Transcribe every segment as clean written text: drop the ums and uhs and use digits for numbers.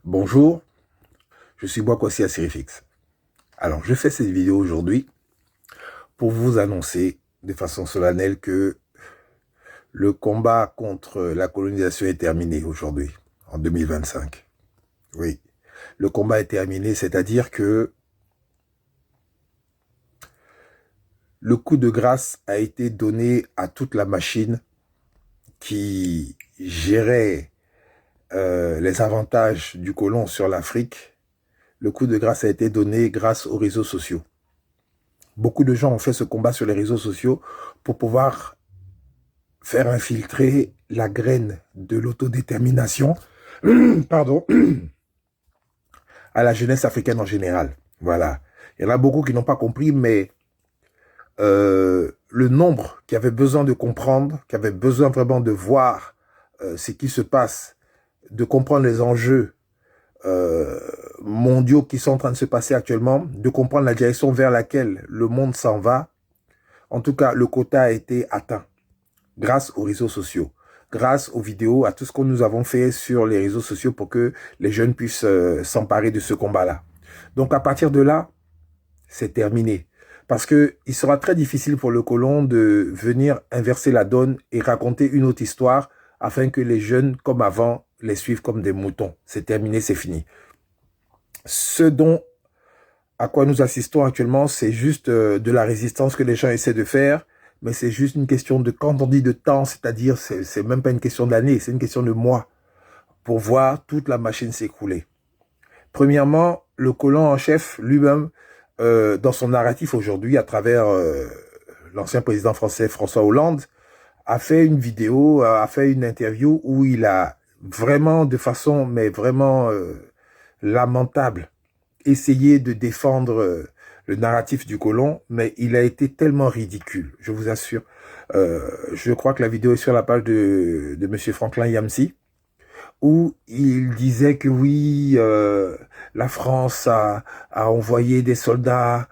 Bonjour, je suis Boakossi à Sirifix. Alors, je fais cette vidéo aujourd'hui pour vous annoncer de façon solennelle que le combat contre la colonisation est terminé aujourd'hui, en 2025. Oui, le combat est terminé, c'est-à-dire que le coup de grâce a été donné à toute la machine qui gérait les avantages du colon sur l'Afrique. Le coup de grâce a été donné grâce aux réseaux sociaux. Beaucoup de gens ont fait ce combat sur les réseaux sociaux pour pouvoir faire infiltrer la graine de l'autodétermination, pardon, à la jeunesse africaine en général. Voilà. Il y en a beaucoup qui n'ont pas compris, mais le nombre qui avait besoin de comprendre, qui avait besoin vraiment de voir ce qui se passe, de comprendre les enjeux mondiaux qui sont en train de se passer actuellement, de comprendre la direction vers laquelle le monde s'en va. En tout cas, le quota a été atteint grâce aux réseaux sociaux, grâce aux vidéos, à tout ce que nous avons fait sur les réseaux sociaux pour que les jeunes puissent s'emparer de ce combat-là. Donc à partir de là, c'est terminé. Parce que il sera très difficile pour le colon de venir inverser la donne et raconter une autre histoire afin que les jeunes, comme avant, les suivent comme des moutons. C'est terminé, c'est fini. Ce dont à quoi nous assistons actuellement, c'est juste de la résistance que les gens essaient de faire, mais c'est juste une question de, quand on dit de temps, c'est-à-dire, c'est même pas une question d'année, c'est une question de mois, pour voir toute la machine s'écrouler. Premièrement, le colon en chef lui-même, dans son narratif aujourd'hui, à travers l'ancien président français François Hollande, a fait une vidéo, a fait une interview où il a vraiment, de façon, mais vraiment lamentable, essayé de défendre le narratif du colon, mais il a été tellement ridicule, je vous assure. Je crois que la vidéo est sur la page de Monsieur Franklin Yamsi, où il disait que oui, la France a envoyé des soldats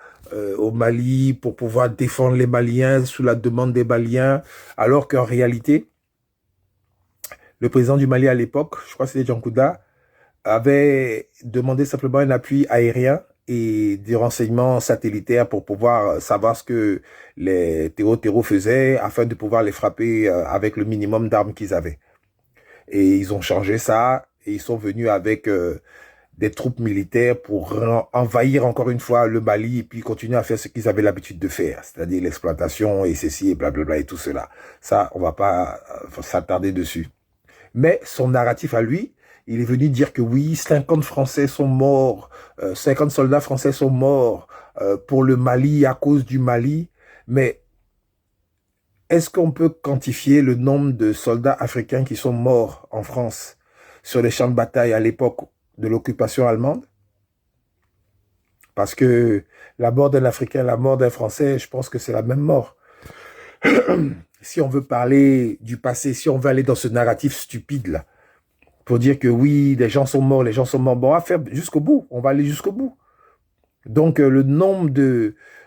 au Mali pour pouvoir défendre les Maliens sous la demande des Maliens, alors qu'en réalité, le président du Mali à l'époque, je crois que c'était Jean Kouda, avait demandé simplement un appui aérien et des renseignements satellitaires pour pouvoir savoir ce que les terreaux faisaient afin de pouvoir les frapper avec le minimum d'armes qu'ils avaient. Et ils ont changé ça et ils sont venus avec des troupes militaires pour envahir encore une fois le Mali et puis continuer à faire ce qu'ils avaient l'habitude de faire, c'est-à-dire l'exploitation et ceci et blablabla et tout cela. Ça, on va pas s'attarder dessus. Mais son narratif à lui, il est venu dire que oui, 50 Français sont morts, 50 soldats français sont morts pour le Mali à cause du Mali. Mais est-ce qu'on peut quantifier le nombre de soldats africains qui sont morts en France sur les champs de bataille à l'époque de l'occupation allemande? Parce que la mort d'un Africain, la mort d'un Français, je pense que c'est la même mort. Si on veut parler du passé, si on veut aller dans ce narratif stupide là, pour dire que oui, les gens sont morts, bon, on va faire jusqu'au bout, on va aller jusqu'au bout. Donc le nombre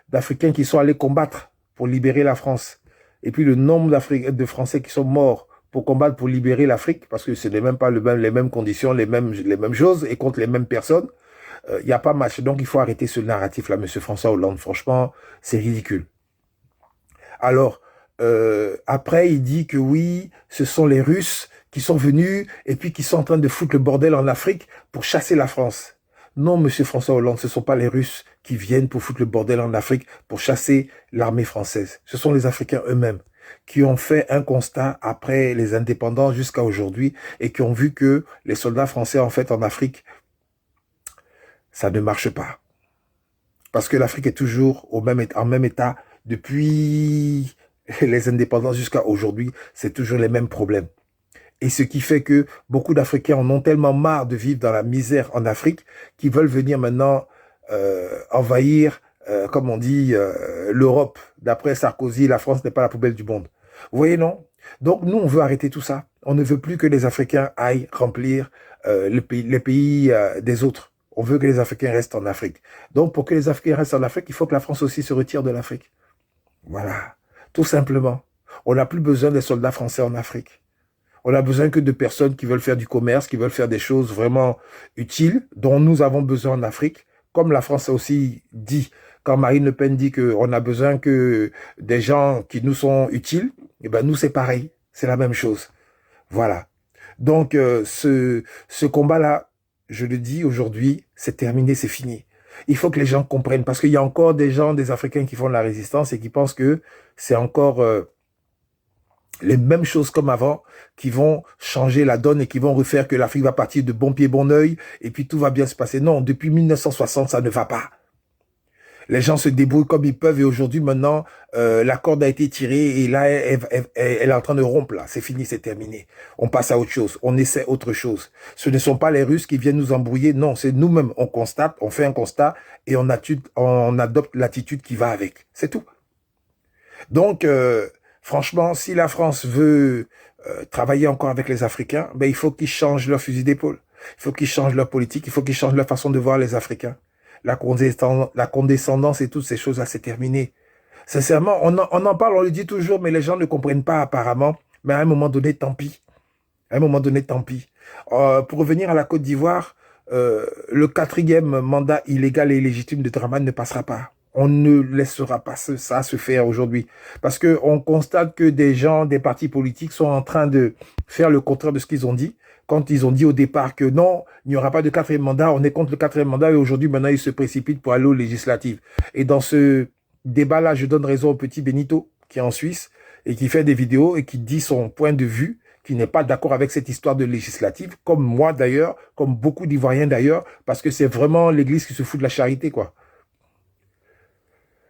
d'Africains qui sont allés combattre pour libérer la France, et puis le nombre de Français qui sont morts pour combattre pour libérer l'Afrique, parce que ce n'est même pas les mêmes conditions, les mêmes choses, et contre les mêmes personnes, il n'y a pas match. Donc il faut arrêter ce narratif-là, Monsieur François Hollande. Franchement, c'est ridicule. Alors, après, il dit que oui, ce sont les Russes qui sont venus et puis qui sont en train de foutre le bordel en Afrique pour chasser la France. Non, Monsieur François Hollande, ce ne sont pas les Russes qui viennent pour foutre le bordel en Afrique pour chasser l'armée française. Ce sont les Africains eux-mêmes qui ont fait un constat après les indépendances jusqu'à aujourd'hui et qui ont vu que les soldats français, en fait, en Afrique, ça ne marche pas. Parce que l'Afrique est toujours en même état depuis les indépendances jusqu'à aujourd'hui, c'est toujours les mêmes problèmes. Et ce qui fait que beaucoup d'Africains en ont tellement marre de vivre dans la misère en Afrique qu'ils veulent venir maintenant envahir, comme on dit, l'Europe. D'après Sarkozy, la France n'est pas la poubelle du monde. Vous voyez, non? Donc nous, on veut arrêter tout ça. On ne veut plus que les Africains aillent remplir les pays des autres. On veut que les Africains restent en Afrique. Donc pour que les Africains restent en Afrique, il faut que la France aussi se retire de l'Afrique. Voilà, tout simplement. On n'a plus besoin des soldats français en Afrique. On a besoin que de personnes qui veulent faire du commerce, qui veulent faire des choses vraiment utiles, dont nous avons besoin en Afrique. Comme la France a aussi dit, quand Marine Le Pen dit qu'on a besoin que des gens qui nous sont utiles, eh ben nous c'est pareil, c'est la même chose. Voilà. Donc ce combat-là, je le dis aujourd'hui, c'est terminé, c'est fini. Il faut que les gens comprennent, parce qu'il y a encore des gens, des Africains qui font de la résistance et qui pensent que c'est encore les mêmes choses comme avant qui vont changer la donne et qui vont refaire que l'Afrique va partir de bon pied, bon oeil et puis tout va bien se passer. Non, depuis 1960, ça ne va pas. Les gens se débrouillent comme ils peuvent et aujourd'hui, maintenant, la corde a été tirée et là, elle est en train de rompre. Là, c'est fini, c'est terminé. On passe à autre chose. On essaie autre chose. Ce ne sont pas les Russes qui viennent nous embrouiller. Non, c'est nous-mêmes. On constate, on fait un constat et on adopte l'attitude qui va avec. C'est tout. Donc, franchement, si la France veut travailler encore avec les Africains, ben il faut qu'ils changent leur fusil d'épaule. Il faut qu'ils changent leur politique. Il faut qu'ils changent leur façon de voir les Africains. La condescendance et toutes ces choses-là, c'est terminé. Sincèrement, on en parle, on le dit toujours, mais les gens ne comprennent pas apparemment. Mais à un moment donné, tant pis. À un moment donné, tant pis. Pour revenir à la Côte d'Ivoire, le 4e mandat illégal et illégitime de Dramane ne passera pas. On ne laissera pas ça se faire aujourd'hui. Parce que on constate que des gens, des partis politiques sont en train de faire le contraire de ce qu'ils ont dit. Quand ils ont dit au départ que non, il n'y aura pas de 4e mandat, on est contre le 4e mandat et aujourd'hui, maintenant, ils se précipitent pour aller aux législatives. Et dans ce débat-là, je donne raison au petit Benito, qui est en Suisse et qui fait des vidéos et qui dit son point de vue, qui n'est pas d'accord avec cette histoire de législative, comme moi d'ailleurs, comme beaucoup d'Ivoiriens d'ailleurs, parce que c'est vraiment l'Église qui se fout de la charité, quoi.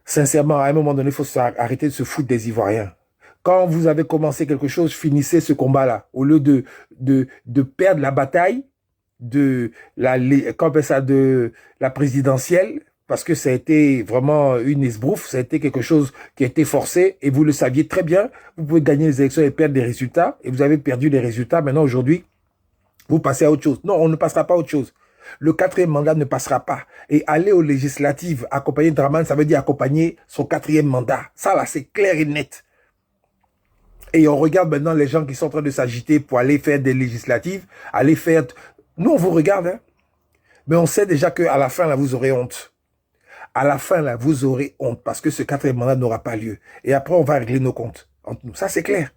Sincèrement, à un moment donné, il faut arrêter de se foutre des Ivoiriens. Quand vous avez commencé quelque chose, finissez ce combat-là. Au lieu de perdre la bataille de la présidentielle, parce que ça a été vraiment une esbrouffe, ça a été quelque chose qui a été forcé, et vous le saviez très bien, vous pouvez gagner les élections et perdre des résultats, et vous avez perdu les résultats, maintenant aujourd'hui, vous passez à autre chose. Non, on ne passera pas à autre chose. Le 4e mandat ne passera pas. Et aller aux législatives, accompagner Dramane, ça veut dire accompagner son 4e mandat. Ça là, c'est clair et net. Et on regarde maintenant les gens qui sont en train de s'agiter pour aller faire des législatives, aller faire... Nous, on vous regarde, hein. Mais on sait déjà qu'à la fin, là, vous aurez honte. À la fin, là, vous aurez honte parce que ce 4e mandat n'aura pas lieu. Et après, on va régler nos comptes entre nous. Ça, c'est clair.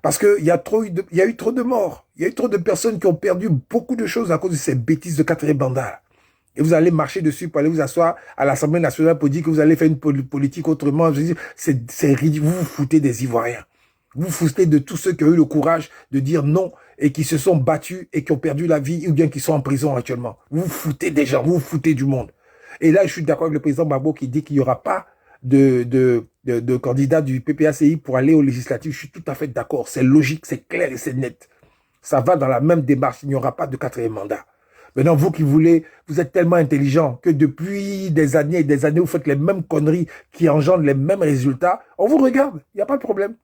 Parce qu'il y a eu trop de morts. Il y a eu trop de personnes qui ont perdu beaucoup de choses à cause de ces bêtises de 4e mandat. Et vous allez marcher dessus pour aller vous asseoir à l'Assemblée nationale pour dire que vous allez faire une politique autrement. C'est ridicule. Vous vous foutez des Ivoiriens. Vous vous foutez de tous ceux qui ont eu le courage de dire non et qui se sont battus et qui ont perdu la vie ou bien qui sont en prison actuellement. Vous vous foutez des gens, vous vous foutez du monde. Et là, je suis d'accord avec le président Gbagbo qui dit qu'il n'y aura pas de candidat du PPACI pour aller aux législatives. Je suis tout à fait d'accord. C'est logique, c'est clair et c'est net. Ça va dans la même démarche. Il n'y aura pas de 4e mandat. Maintenant, vous qui voulez, vous êtes tellement intelligent que depuis des années et des années, vous faites les mêmes conneries qui engendrent les mêmes résultats. On vous regarde. Il n'y a pas de problème.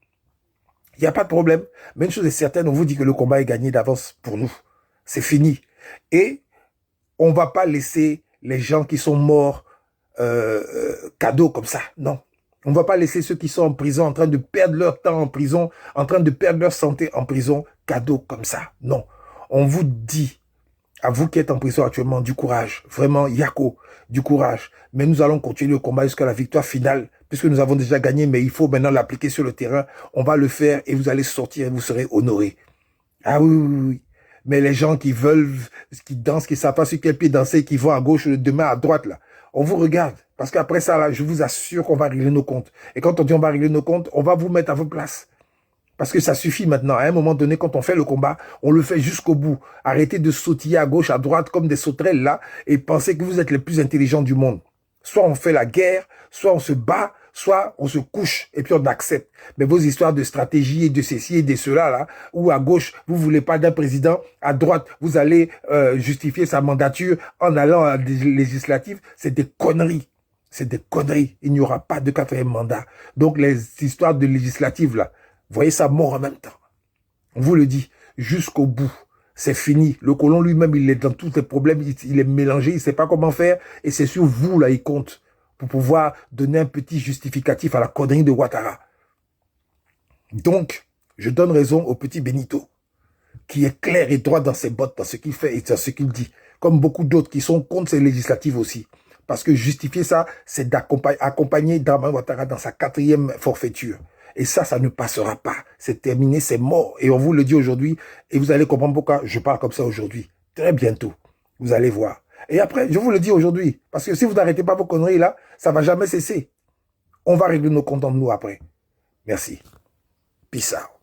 Il n'y a pas de problème. Mais une chose est certaine, on vous dit que le combat est gagné d'avance pour nous. C'est fini. Et on ne va pas laisser les gens qui sont morts cadeaux comme ça. Non. On ne va pas laisser ceux qui sont en prison, en train de perdre leur temps en prison, en train de perdre leur santé en prison, cadeaux comme ça. Non. On vous dit, à vous qui êtes en prison actuellement, du courage. Vraiment, Yako, du courage. Mais nous allons continuer le combat jusqu'à la victoire finale, puisque nous avons déjà gagné, mais il faut maintenant l'appliquer sur le terrain. On va le faire et vous allez sortir et vous serez honorés. Ah oui, oui, oui. Mais les gens qui veulent, qui dansent, qui ne savent pas sur quel pied danser, qui vont à gauche, demain à droite, là, on vous regarde. Parce qu'après ça, là, je vous assure qu'on va régler nos comptes. Et quand on dit on va régler nos comptes, on va vous mettre à vos places. Parce que ça suffit maintenant. À un moment donné, quand on fait le combat, on le fait jusqu'au bout. Arrêtez de sautiller à gauche, à droite, comme des sauterelles, là, et pensez que vous êtes les plus intelligents du monde. Soit on fait la guerre, soit on se bat, soit on se couche et puis on accepte. Mais vos histoires de stratégie et de ceci et de cela, là, où à gauche, vous voulez pas d'un président, à droite, vous allez justifier sa mandature en allant à des législatives, c'est des conneries. C'est des conneries. Il n'y aura pas de 4e mandat. Donc les histoires de législatives, là, voyez ça mort en même temps. On vous le dit, jusqu'au bout. C'est fini. Le colon lui-même, il est dans tous les problèmes, il est mélangé, il ne sait pas comment faire. Et c'est sur vous, là, il compte. Pour pouvoir donner un petit justificatif à la connerie de Ouattara. Donc, je donne raison au petit Benito. qui est clair et droit dans ses bottes, dans ce qu'il fait et dans ce qu'il dit. Comme beaucoup d'autres qui sont contre ces législatives aussi. Parce que justifier ça, c'est d'accompagner Dramane Ouattara dans sa 4e forfaiture. Et ça ne passera pas. C'est terminé, c'est mort. Et on vous le dit aujourd'hui, et vous allez comprendre pourquoi je parle comme ça aujourd'hui. Très bientôt, vous allez voir. Et après, je vous le dis aujourd'hui, parce que si vous n'arrêtez pas vos conneries là, ça ne va jamais cesser. On va régler nos comptes entre nous après. Merci. Peace out.